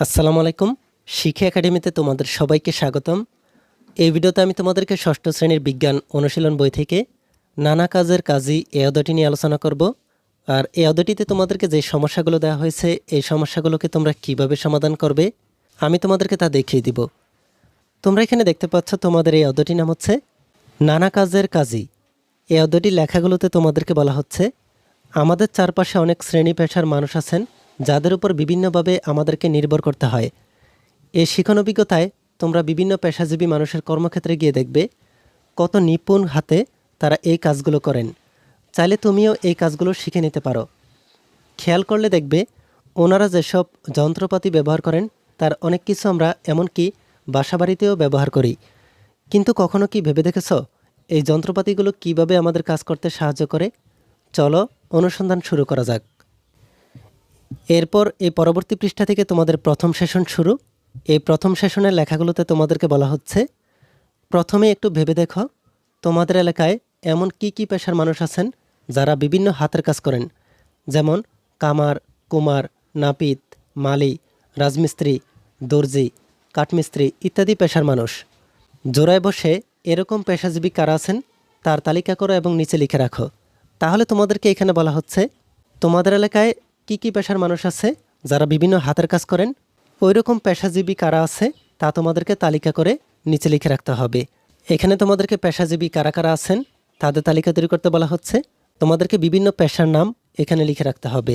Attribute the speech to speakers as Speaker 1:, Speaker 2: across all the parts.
Speaker 1: আসসালামু আলাইকুম। শিক্ষা একাডেমিতে তোমাদের সবাইকে স্বাগতম। এই ভিডিওতে আমি তোমাদেরকে ষষ্ঠ শ্রেণীর বিজ্ঞান অনুশীলন বই থেকে নানা কাজের কাজী এই অধ্যায়টি নিয়ে আলোচনা করব। আর এই অধ্যায়টিতে তোমাদেরকে যে সমস্যাগুলো দেওয়া হয়েছে এই সমস্যাগুলোকে তোমরা কিভাবে সমাধান করবে আমি তোমাদেরকে তা দেখিয়ে দিব। তোমরা এখানে দেখতে পাচ্ছ তোমাদের এই অধ্যায়টির নাম হচ্ছে নানা কাজের কাজী। এই অধ্যায়টির লেখাগুলোতে তোমাদেরকে বলা হচ্ছে আমাদের চারপাশে অনেক শ্রেণী পেশার মানুষ আছেন যাদের উপর বিভিন্নভাবে আমাদেরকে নির্ভর করতে হয়। এই শিখন অভিজ্ঞতায় তোমরা বিভিন্ন পেশাজীবী মানুষের কর্মক্ষেত্রে গিয়ে দেখবে কত নিপুণ হাতে তারা এই কাজগুলো করেন। চাইলে তুমিও এই কাজগুলো শিখে নিতে পারো। খেয়াল করলে দেখবে ওনারা যেসব যন্ত্রপাতি ব্যবহার করেন তার অনেক কিছু আমরা এমনকি বাসাবাড়িতেও ব্যবহার করি। কিন্তু কখনো কি ভেবে দেখেছ এই যন্ত্রপাতিগুলো কিভাবে আমাদের কাজ করতে সাহায্য করে? চলো অনুসন্ধান শুরু করা যাক। এরপর এই পরবর্তী পৃষ্ঠা থেকে তোমাদের প্রথম সেশন শুরু। এই প্রথম সেশনের লেখাগুলোতে তোমাদেরকে বলা হচ্ছে প্রথমে একটু ভেবে দেখো তোমাদের এলাকায় এমন কি পেশার মানুষ আছেন যারা বিভিন্ন হাতের কাজ করেন, যেমন কামার, কুমার, নাপিত, মালি, রাজমিস্ত্রি, দর্জি, কাঠমিস্ত্রি ইত্যাদি পেশার মানুষ। জোড়ায় বসে এরকম পেশাজীবী কারা আছেন তার তালিকা করো এবং নিচে লিখে রাখো। তাহলে তোমাদেরকে এখানে বলা হচ্ছে তোমাদের এলাকায় কি পেশার মানুষ আছে যারা বিভিন্ন হাতের কাজ করেন, ওই রকম পেশাজীবী কারা আছে তা তোমাদেরকে তালিকা করে নিচে লিখে রাখতে হবে। এখানে তোমাদেরকে পেশাজীবী কারা কারা আছেন তাদের তালিকা তৈরি করতে বলা হচ্ছে। তোমাদেরকে বিভিন্ন পেশার নাম এখানে লিখে রাখতে হবে।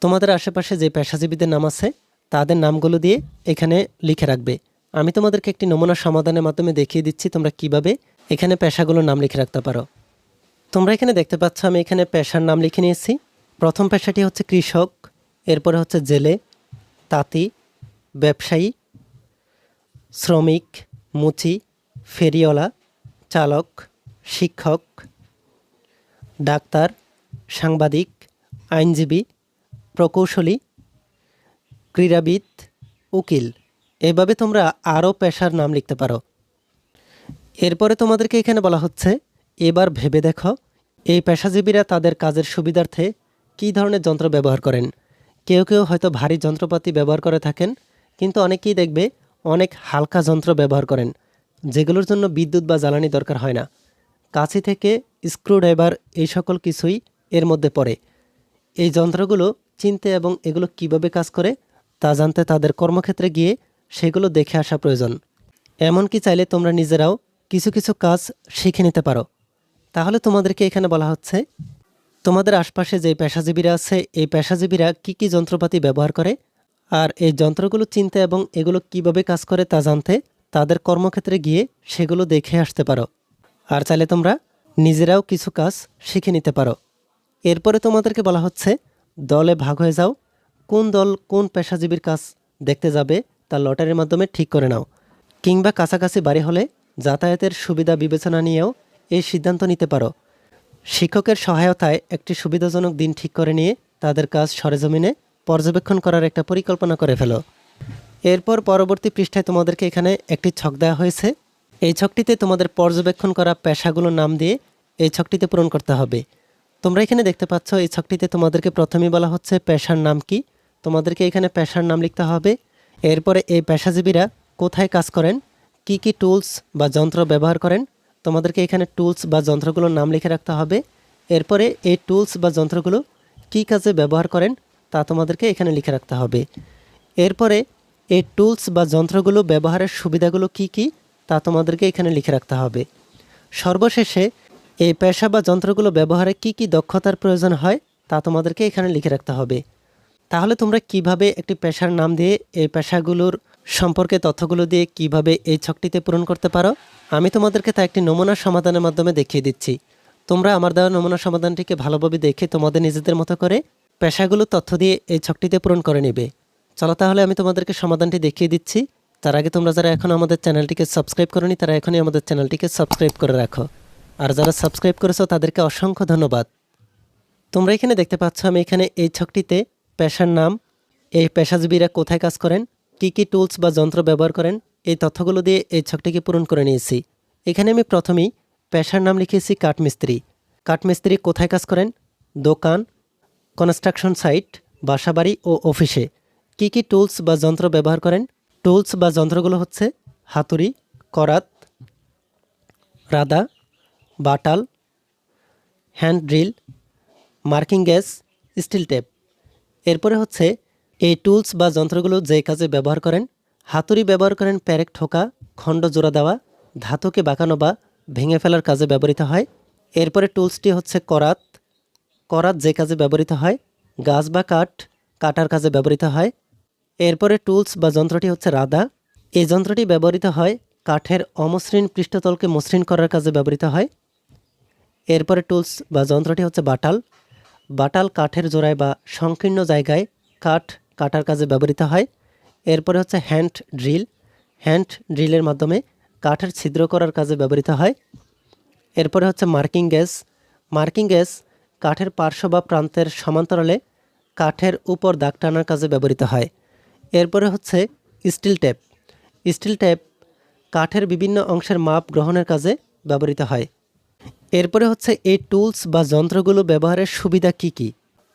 Speaker 1: তোমাদের আশেপাশে যে পেশাজীবীদের নাম আছে তাদের নামগুলো দিয়ে এখানে লিখে রাখবে। আমি তোমাদেরকে একটি নমুনা সমাধানের মাধ্যমে দেখিয়ে দিচ্ছি তোমরা কিভাবে এখানে পেশাগুলোর নাম লিখে রাখতে পারো। তোমরা এখানে দেখতে পাচ্ছ আমি এখানে পেশার নাম লিখে নিয়েছি। প্রথম পেশাটি হচ্ছে কৃষক, এরপরে হচ্ছে জেলে, তাঁতি, ব্যবসায়ী, শ্রমিক, মুচি, ফেরিওয়ালা, চালক, শিক্ষক, ডাক্তার, সাংবাদিক, আইনজীবী, প্রকৌশলী, ক্রীড়াবিদ, উকিল। এভাবে তোমরা আরও পেশার নাম লিখতে পারো। এরপরে তোমাদেরকে এখানে বলা হচ্ছে এবার ভেবে দেখো এই পেশাজীবীরা তাদের কাজের সুবিধার্থে কী ধরনের যন্ত্র ব্যবহার করেন। কেউ কেউ হয়তো ভারী যন্ত্রপাতি ব্যবহার করে থাকেন, কিন্তু অনেকেই দেখবে অনেক হালকা যন্ত্র ব্যবহার করেন যেগুলোর জন্য বিদ্যুৎ বা জ্বালানি দরকার হয় না। কাঁচি থেকে স্ক্রুড্রাইভার এই সকল কিছুই এর মধ্যে পড়ে। এই যন্ত্রগুলো চিনতে এবং এগুলো কিভাবে কাজ করে তা জানতে তাদের কর্মক্ষেত্রে গিয়ে সেগুলো দেখে আসা প্রয়োজন। এমনকি চাইলে তোমরা নিজেরাও কিছু কাজ শিখে নিতে পারো। তাহলে তোমাদেরকে এখানে বলা হচ্ছে তোমাদের আশপাশে যে পেশাজীবীরা আছে এই পেশাজীবীরা কি যন্ত্রপাতি ব্যবহার করে আর এই যন্ত্রগুলো চিনতে এবং এগুলো কিভাবে কাজ করে তা জানতে তাদের কর্মক্ষেত্রে গিয়ে সেগুলো দেখে আসতে পারো। আর চাইলে তোমরা নিজেরাও কিছু কাজ শিখে নিতে পারো। এরপরে তোমাদেরকে বলা হচ্ছে দলে ভাগ হয়ে যাও, কোন দল কোন পেশাজীবীর কাজ দেখতে যাবে তা লটারির মাধ্যমে ঠিক করে নাও, কিংবা কাছাকাছি বাড়ি হলে যাতায়াতের সুবিধা বিবেচনা নিয়েও এই সিদ্ধান্ত নিতে পারো। শিক্ষকের সহায়তায় একটি সুবিধাজনক দিন ঠিক করে নিয়ে তাদের কাজ সরেজমিনে পর্যবেক্ষণ করার একটা পরিকল্পনা করে ফেলো। এরপর পরবর্তী পৃষ্ঠায় তোমাদেরকে এখানে একটি ছক দেওয়া হয়েছে। এই ছকটিতে তোমাদের পর্যবেক্ষণ করা পেশাগুলোর নাম দিয়ে এই ছকটিতে পূরণ করতে হবে। তোমরা এখানে দেখতে পাচ্ছ এই ছকটিতে তোমাদেরকে প্রথমেই বলা হচ্ছে পেশার নাম কি। তোমাদেরকে এখানে পেশার নাম লিখতে হবে। এরপরে এই পেশাজীবীরা কোথায় কাজ করেন, কি টুলস বা যন্ত্র ব্যবহার করেন, তোমাদেরকে এখানে টুলস বা যন্ত্রগুলোর নাম লিখে রাখতে হবে। এরপরে এই টুলস বা যন্ত্রগুলো কি কাজে ব্যবহার করেন তা তোমাদেরকে এখানে লিখে রাখতে হবে। এরপরে এই টুলস বা যন্ত্রগুলো ব্যবহারের সুবিধাগুলো কি তা তোমাদেরকে এখানে লিখে রাখতে হবে। সর্বশেষে এই পেশা বা যন্ত্রগুলো ব্যবহারে কি দক্ষতার প্রয়োজন হয় তা তোমাদেরকে এখানে লিখে রাখতে হবে। তাহলে তোমরা কিভাবে একটি পেশার নাম দিয়ে এই পেশাগুলোর সম্পর্কে তথ্যগুলো দিয়ে কিভাবে এই ছকটিতে পূরণ করতে পারো আমি তোমাদেরকে তা একটি নমুনা সমাধানের মাধ্যমে দেখিয়ে দিচ্ছি। তোমরা আমার দেওয়া নমুনা সমাধানটিকে ভালোভাবে দেখে তোমাদের নিজেদের মতো করে পেশাগুলোর তথ্য দিয়ে এই ছকটিতে পূরণ করে নেবে। চলো তাহলে আমি তোমাদেরকে সমাধানটি দেখিয়ে দিচ্ছি। তার আগে তোমরা যারা এখনও আমাদের চ্যানেলটিকে সাবস্ক্রাইব করোনি তারা এখনই আমাদের চ্যানেলটিকে সাবস্ক্রাইব করে রাখো। আর যারা সাবস্ক্রাইব করেছো তাদেরকে অসংখ্য ধন্যবাদ। তোমরা এখানে দেখতে পাচ্ছ আমি এখানে এই ছকটিতে পেশার নাম, এই পেশাজীবীরা কোথায় কাজ করেন, কি টুলস বা যন্ত্র ব্যবহার করেন এই তথ্যগুলো দিয়ে এই ছকটিকে পূরণ করে নিয়েছি। এখানে আমি প্রথমেই পেশার নাম লিখেছি কাঠমিস্ত্রি। কাঠমিস্ত্রি কোথায় কাজ করেন? দোকান, কনস্ট্রাকশন সাইট, বাসাবাড়ি ও অফিসে। কি কি টুলস বা যন্ত্র ব্যবহার করেন? টুলস বা যন্ত্রগুলো হচ্ছে হাতুড়ি, করাত, রাদা, বাটাল, hand drill, marking gauge, steel tape. এরপরে হচ্ছে এই টুলস বা যন্ত্রগুলো যে কাজে ব্যবহার করেন। হাতুড়ি ব্যবহার করেন প্যারেক ঠোকা, খণ্ড জোড়া দেওয়া, ধাতুকে বাঁকানো বা ভেঙে ফেলার কাজে ব্যবহৃত হয়। এরপরে টুলসটি হচ্ছে করাত। করাত যে কাজে ব্যবহৃত হয়। গাছ বা কাঠ কাটার কাজে ব্যবহৃত হয়। এরপরে টুলস বা যন্ত্রটি হচ্ছে রাদা। এই যন্ত্রটি ব্যবহৃত হয় কাঠের অমসৃণ পৃষ্ঠতলকে মসৃণ করার কাজে ব্যবহৃত হয়। এরপরে টুলস বা যন্ত্রটি হচ্ছে বাটাল। বাটাল কাঠের জোড়ায় বা সংকীর্ণ জায়গায় কাঠ কাটার কাজে ব্যবহৃত হয়। এরপরে হচ্ছে হ্যান্ড ড্রিল। হ্যান্ড ড্রিলের মাধ্যমে কাঠের ছিদ্র করার কাজে ব্যবহৃত হয়। এরপরে হচ্ছে মার্কিং গ্যাস। মার্কিং গ্যাস কাঠের পার্শ্ব বা প্রান্তের সমান্তরালে কাঠের উপর দাগ টানার কাজে ব্যবহৃত হয়। এরপরে হচ্ছে স্টিল টেপ। স্টিল টেপ কাঠের বিভিন্ন অংশের মাপ গ্রহণের কাজে ব্যবহৃত হয়। এরপরে হচ্ছে এই টুলস বা যন্ত্রগুলো ব্যবহারের সুবিধা কি কি?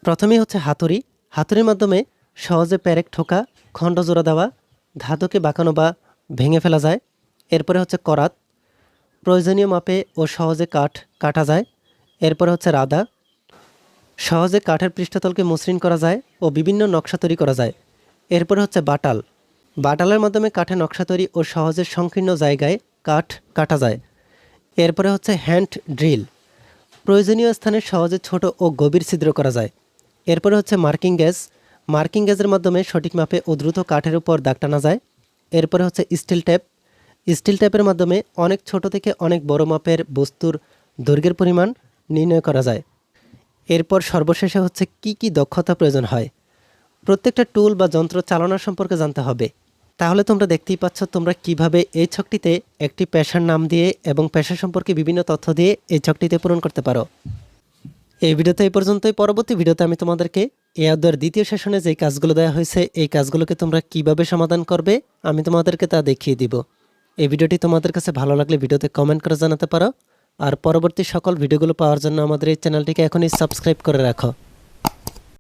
Speaker 1: প্রথমেই হচ্ছে হাতুড়ি। হাতুড়ির মাধ্যমে সহজে প্যারেক ঠোকা, খণ্ড জোড়া দেওয়া, ধাতুকে বাঁকানো বা ভেঙে ফেলা যায়। এরপরে হচ্ছে করাত। প্রয়োজনীয় মাপে ও সহজে কাঠ কাটা যায়। এরপরে হচ্ছে রাদা। সহজে কাঠের পৃষ্ঠতলকে মসৃণ করা যায় ও বিভিন্ন নকশা তৈরি করা যায়। এরপরে হচ্ছে বাটাল। বাটালের মাধ্যমে কাঠের নকশা তৈরি ও সহজে সংকীর্ণ জায়গায় কাঠ কাটা যায়। এরপরে হচ্ছে হ্যান্ড ড্রিল। প্রয়োজনীয় স্থানে সহজে ছোট ও গভীর ছিদ্র করা যায়। এরপরে হচ্ছে মার্কিং গ্যাস। মার্কিং গ্যাসের মাধ্যমে সঠিক মাপে ও দ্রুত কাঠের উপর দাগ টানা যায়। এরপরে হচ্ছে স্টিল ট্যাপ। স্টিল ট্যাপের মাধ্যমে অনেক ছোট থেকে অনেক বড় মাপের বস্তুর দৈর্ঘ্যের পরিমাণ নির্ণয় করা যায়। এরপর সর্বশেষে হচ্ছে কি কি দক্ষতা প্রয়োজন হয়। প্রত্যেকটা টুল বা যন্ত্র চালনা সম্পর্কে জানতে হবে। তাহলে তোমরা দেখতেই পাচ্ছ তোমরা কিভাবে এই ছকটিতে একটি পেশার নাম দিয়ে এবং পেশা সম্পর্কে বিভিন্ন তথ্য দিয়ে এই ছকটিতে পূরণ করতে পারো। এই ভিডিওতে এই পর্যন্তই। পরবর্তী ভিডিওতে আমি তোমাদেরকে এই অধ্যায়ের দ্বিতীয় সেশনে যে কাজগুলো দেওয়া হয়েছে এই কাজগুলোকে তোমরা কিভাবে সমাধান করবে আমি তোমাদেরকে তা দেখিয়ে দিব। এই ভিডিওটি তোমাদের কাছে ভালো লাগলে ভিডিওতে কমেন্ট করে জানাতে পারো। আর পরবর্তী সকল ভিডিওগুলো পাওয়ার জন্য আমাদের এই চ্যানেলটিকে এখনই সাবস্ক্রাইব করে রাখো।